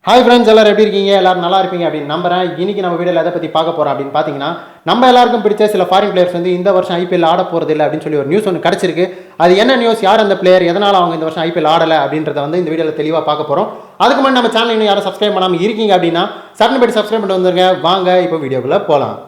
Hi friends, எல்லாரும் எப்படி இருக்கீங்க? எல்லாரும் நல்லா இருப்பீங்க அப்படின்னு நம்புறேன். இன்னைக்கு நம்ம வீடியோவில் எதை பற்றி பார்க்க போகிறோம் அப்படின்னு பார்த்தீங்கன்னா, நம்ம எல்லாருக்கும் பிடிச்ச சில ஃபாரின் பிளேயர்ஸ் வந்து இந்த வருஷம் ஐபிஎல் ஆட போகிறது இல்லை அப்படின்னு சொல்லி ஒரு நியூஸ் ஒன்று கிடச்சிருக்கு. அது என்ன நியூஸ், யார் அந்த பிளேயர், எதனால் அவங்க இந்த வருஷம் ஐபிஎல் ஆடலை அப்படின்றத வந்து இந்த வீடியோவில் தெளிவாக பார்க்க போகிறோம். அதுக்கு முன்னாடி நம்ம சேனல் இன்னும் யாரும் சப்ஸ்கிரைப் பண்ணாமல் இருக்கீங்க அப்படின்னா சட்டன் போய்ட்டு சப்ஸ்கிரைப் பண்ணிட்டு வந்துருங்க. வாங்க இப்போ வீடியோக்குள்ளே போகலாம்.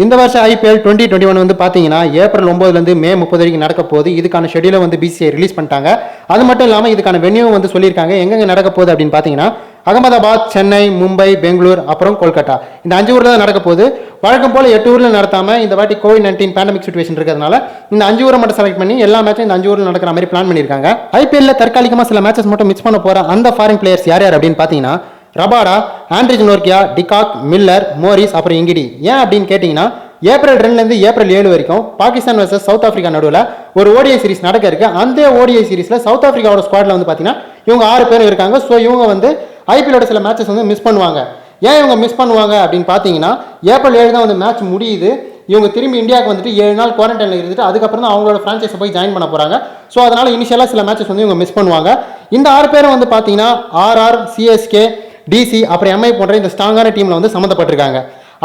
இந்த வருஷம் ஐபிஎல் 2021 வந்து பார்த்தீங்கன்னா ஏப்ரல் 9லேருந்து மே 30 வரைக்கும் நடக்க போகுது. இதுக்கான ஷெடியூலை வந்து பிசிஐ ரிலீஸ் பண்ணிட்டாங்க. அது மட்டும் இல்லாமல் இதுக்கான வென்யூ வந்து சொல்லியிருக்காங்க. எங்கெங்கே நடக்க போகுது அப்படின்னு பார்த்தீங்கன்னா அகமதாபாத், சென்னை, மும்பை, பெங்களூர், அப்புறம் கொல்கட்டா. இந்த 5 ஊரில் தான் நடக்க போகுது. வழக்கம் போல் 8 ஊரில் நடத்தாமல் இந்த வாட்டி கோவிட்-19 பேண்டமிக் சிச்சுவேஷன் இருக்கிறதுனால இந்த 5 ஊரை மட்டும் செலக்ட் பண்ணி எல்லா மேட்சும் இந்த 5 ஊரில் நடக்கிற மாதிரி பிளான் பண்ணியிருக்காங்க. ஐபிஎல்ல தற்காலிகமாக சில மேட்சஸ் மட்டும் மிஸ் பண்ண போகிற அந்த ஃபாரின் பிளேயர்ஸ் யார் யார் அப்படின்னு பார்த்தீங்கன்னா Rabada, ஆண்ட்ரிஜ் Nortje, de Kock, Miller, Morris, அப்புறம் இங்கிடி. ஏன் அப்படின்னு கேட்டிங்கன்னா ஏப்ரல் 2லேருந்து ஏப்ரல் 7 வரைக்கும் பாகிஸ்தான் வர்சஸ் சவுத் ஆஃப்ரிக்கா நடுவில் ஒரு ஓடிஐ சீரிஸ் நடக்க இருக்கு. அந்த ஓடிஐ சீரிஸில் சவுத் ஆஃப்ரிக்காவோட ஸ்குவாட்ல வந்து பார்த்தீங்கன்னா இவங்க 6 பேர் இருக்காங்க. ஸோ இவங்க வந்து ஐபிஎலோட சில மேட்சஸ் வந்து மிஸ் பண்ணுவாங்க. ஏன் இவங்க மிஸ் பண்ணுவாங்க அப்படின்னு பார்த்தீங்கன்னா ஏப்ரல் 7 தான் வந்து மேட்ச் முடியுது. இவங்க திரும்பி இந்தியாவுக்கு வந்துட்டு 7 நாள் குவாரண்டைனில் இருந்துட்டு அதுக்கப்புறம் தான் அவங்களோட ஃப்ரான்ச்சைஸை போய் ஜாயின் பண்ண போகிறாங்க. ஸோ அதனால் இனிஷியலாக சில மேட்சஸ் வந்து இவங்க மிஸ் பண்ணுவாங்க. இந்த 6 பேரும் வந்து பார்த்தீங்கன்னா ஆர்ஆர், சிஎஸ்கே, டிசி, அப்புறம் எம்ஐ போன்ற இந்த ஸ்ட்ராங்கான டீமில் வந்து சம்மந்தப்பட்டிருக்காங்க.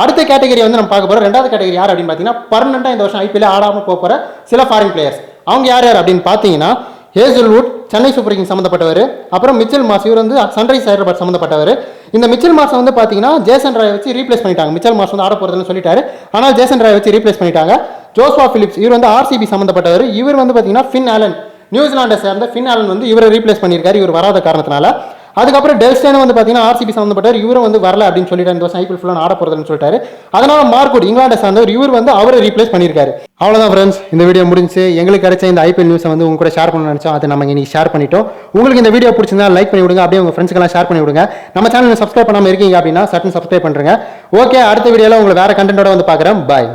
அடுத்த கேட்டகரி வந்து நம்ம பார்க்க போகிறோம். ரெண்டாவது கேட்டகரி யார் அப்படின்னு பார்த்தீங்கன்னா பர்மனெண்ட்டாக இந்த வருஷம் ஐபிஎல் ஆடாமல் போகிற சில ஃபாரின் பிளேயர்ஸ். அவங்க யார் யார் அப்படின்னு பார்த்தீங்கன்னா ஹேசல்வுட், சென்னை சூப்பர் கிங்ஸ் சம்மந்தப்பட்டவர், அப்புறம் மிச்சல் மார்ஷ், இவர் வந்து சன்ரைஸ் ஹைதராபாத் சம்மந்தப்பட்டவர். இந்த மிச்சல் மார்ஷை வந்து பார்த்தீங்கன்னா ஜேசன் ராயை வச்சு ரீப்ளேஸ் பண்ணிட்டாங்க. மிச்சல் மார்ஷ் வந்து ஆட போகிறதுன்னு சொல்லிட்டாரு, ஆனால் ஜேசன் ராயை வச்சு ரீப்ளேஸ் பண்ணிட்டாங்க. ஜோஸ்வா பிலிப்ஸ், இவர் வந்து ஆர்சிபி சம்மந்தப்பட்டவர். இவர் வந்து பார்த்தீங்கன்னா ஃபின் ஆலன், நியூசிலாண்டை சேர்ந்த ஃபின் ஆலன் வந்து இவரை ரீப்ளேஸ் பண்ணியிருக்காரு, இவர் வராத காரணத்தினால. அதுக்கப்புறம் டெல்ஸ்டேன் வந்து பார்த்தீங்கன்னா ஆர்சிபி சம்மந்தப்பட்டார், இவரும் வந்து வரல அப்படின்னு சொல்லிட்டாரு, இந்த வருஷம் ஐபிஎல் ஃபுல்லாக ஆட போகிறதுன்னு சொல்லிட்டாரு. அதனால மார்க்குட், இங்கிலாண்டை சார்ந்தவர், இவர் வந்து அவரை ரீப்ளேஸ் பண்ணியிருக்காரு. அவ்வளோதான் ஃப்ரெண்ட்ஸ், இந்த வீடியோ முடிஞ்சு. எங்களுக்கு கிடைச்ச இந்த ஐபிஎல் நியூஸை வந்து உங்க கூட ஷேர் பண்ணணும்னு நினச்சோம். அதை நம்ம இன்னைக்கு ஷேர் பண்ணிட்டோம். உங்களுக்கு இந்த வீடியோ பிடிச்சிருந்தா லைக் பண்ணி விடுங்க, அப்படியே உங்க ஃப்ரெண்ட்ஸ்க்கெல்லாம் ஷேர் பண்ணி விடுங்க. நம்ம சேனல் சப்ஸ்கிரைப் பண்ணாமல் இருக்கீங்க அப்படின்னா சட்டன் சப்ஸ்கிரைப் பண்ணுறேங்க. ஓகே, அடுத்த வீடியோவில் உங்களை வேற கண்டென்ட்டோட வந்து பார்க்குறேன். பாய்.